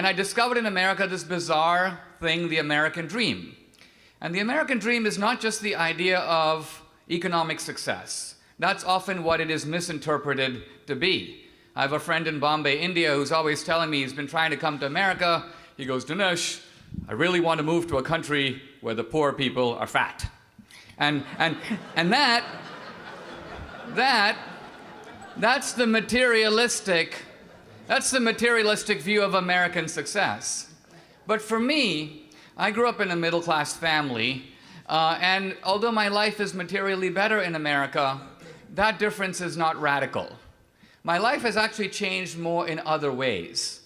And I discovered in America this bizarre thing, the American dream. And the American dream is not just the idea of economic success. That's often what it is misinterpreted to be. I have a friend in Bombay, India, who's always telling me he's been trying to come to America. He goes, "Dinesh, I really want to move to a country where the poor people are fat." And that's the materialistic view of American success. But for me, I grew up in a middle-class family, and although my life is materially better in America, that difference is not radical. My life has actually changed more in other ways.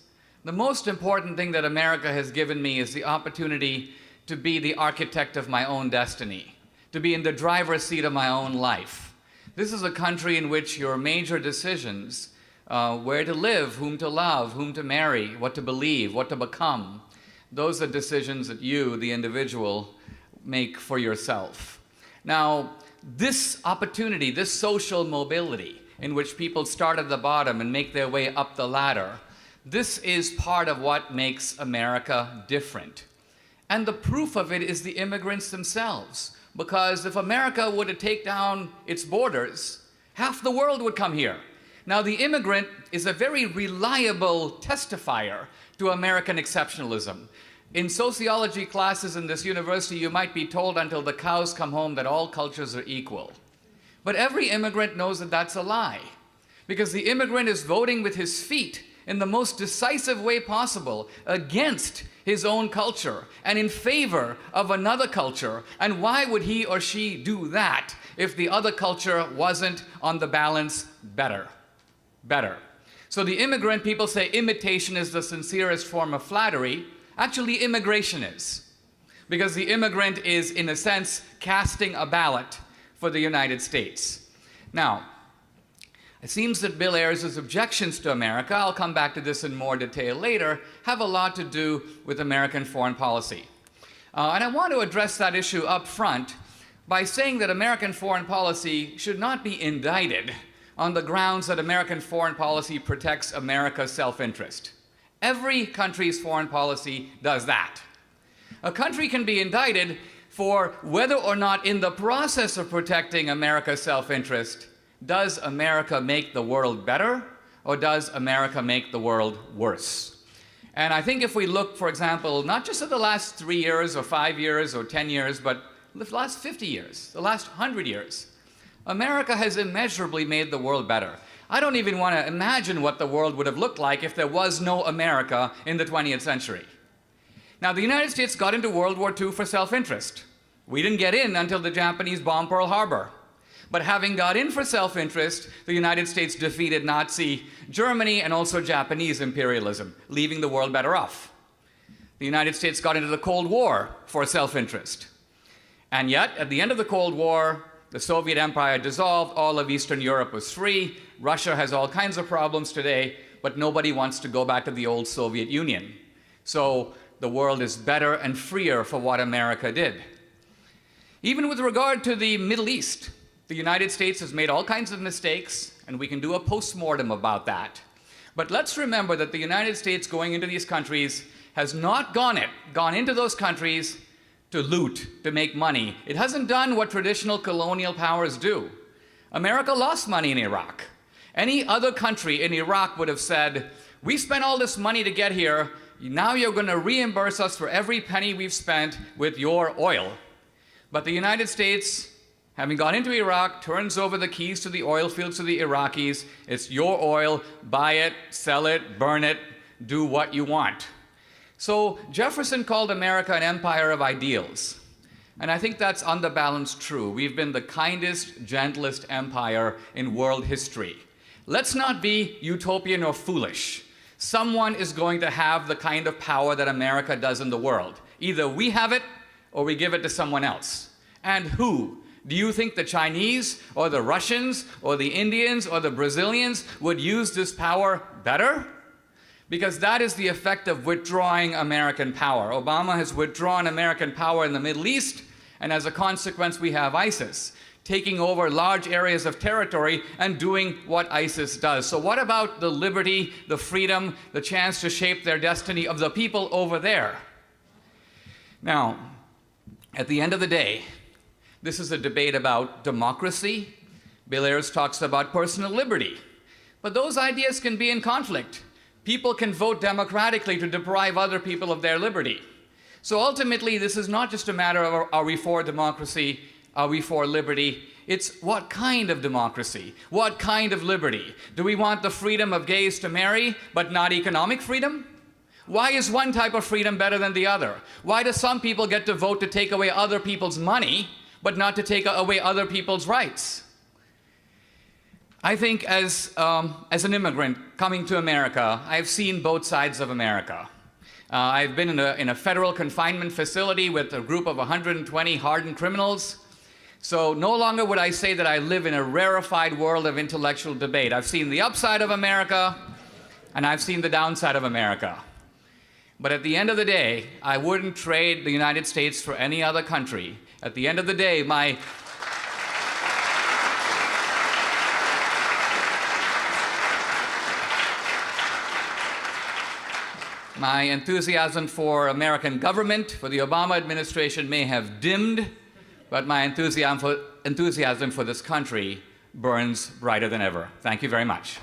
The most important thing that America has given me is the opportunity to be the architect of my own destiny, to be in the driver's seat of my own life. This is a country in which your major decisions, where to live, whom to love, whom to marry, what to believe, what to become, those are decisions that you, the individual, make for yourself. Now, this opportunity, this social mobility, in which people start at the bottom and make their way up the ladder, this is part of what makes America different. And the proof of it is the immigrants themselves. Because if America were to take down its borders, half the world would come here. Now, the immigrant is a very reliable testifier to American exceptionalism. In sociology classes in this university, you might be told until the cows come home that all cultures are equal. But every immigrant knows that that's a lie, because the immigrant is voting with his feet in the most decisive way possible against his own culture and in favor of another culture. And why would he or she do that if the other culture wasn't, on the balance, better? So the immigrant, people say imitation is the sincerest form of flattery. Actually, immigration is. Because the immigrant is, in a sense, casting a ballot for the United States. Now, it seems that Bill Ayers' objections to America, I'll come back to this in more detail later, have a lot to do with American foreign policy. And I want to address that issue up front by saying that American foreign policy should not be indicted on the grounds that American foreign policy protects America's self-interest. Every country's foreign policy does that. A country can be indicted for whether or not, in the process of protecting America's self-interest, does America make the world better, or does America make the world worse? And I think if we look, for example, not just at the last 3 years or 5 years or 10 years, but the last 50 years, the last 100 years, America has immeasurably made the world better. I don't even want to imagine what the world would have looked like if there was no America in the 20th century. Now, the United States got into World War II for self-interest. We didn't get in until the Japanese bombed Pearl Harbor. But having got in for self-interest, the United States defeated Nazi Germany and also Japanese imperialism, leaving the world better off. The United States got into the Cold War for self-interest. And yet, at the end of the Cold War, the Soviet Empire dissolved, all of Eastern Europe was free. Russia has all kinds of problems today, but nobody wants to go back to the old Soviet Union. So the world is better and freer for what America did. Even with regard to the Middle East, the United States has made all kinds of mistakes, and we can do a post-mortem about that. But let's remember that the United States, going into these countries, has not gone into those countries to loot, to make money. It hasn't done what traditional colonial powers do. America lost money in Iraq. Any other country in Iraq would have said, "We spent all this money to get here, now you're going to reimburse us for every penny we've spent with your oil." But the United States, having gone into Iraq, turns over the keys to the oil fields to the Iraqis. It's your oil, buy it, sell it, burn it, do what you want. So Jefferson called America an empire of ideals. And I think that's on the balance true. We've been the kindest, gentlest empire in world history. Let's not be utopian or foolish. Someone is going to have the kind of power that America does in the world. Either we have it or we give it to someone else. And who? Do you think the Chinese or the Russians or the Indians or the Brazilians would use this power better? Because that is the effect of withdrawing American power. Obama has withdrawn American power in the Middle East, and as a consequence, we have ISIS. taking over large areas of territory and doing what ISIS does. So what about the liberty, the freedom, the chance to shape their destiny of the people over there? Now, at the end of the day, this is a debate about democracy. Bill Ayers talks about personal liberty. But those ideas can be in conflict. People can vote democratically to deprive other people of their liberty. So ultimately, this is not just a matter of are we for democracy, are we for liberty? It's what kind of democracy? What kind of liberty? Do we want the freedom of gays to marry, but not economic freedom? Why is one type of freedom better than the other? Why do some people get to vote to take away other people's money, but not to take away other people's rights? I think as an immigrant coming to America, I've seen both sides of America. I've been in a federal confinement facility with a group of 120 hardened criminals. So no longer would I say that I live in a rarefied world of intellectual debate. I've seen the upside of America, and I've seen the downside of America. But at the end of the day, I wouldn't trade the United States for any other country. At the end of the day, my enthusiasm for American government, for the Obama administration may have dimmed, but my enthusiasm for this country burns brighter than ever. Thank you very much.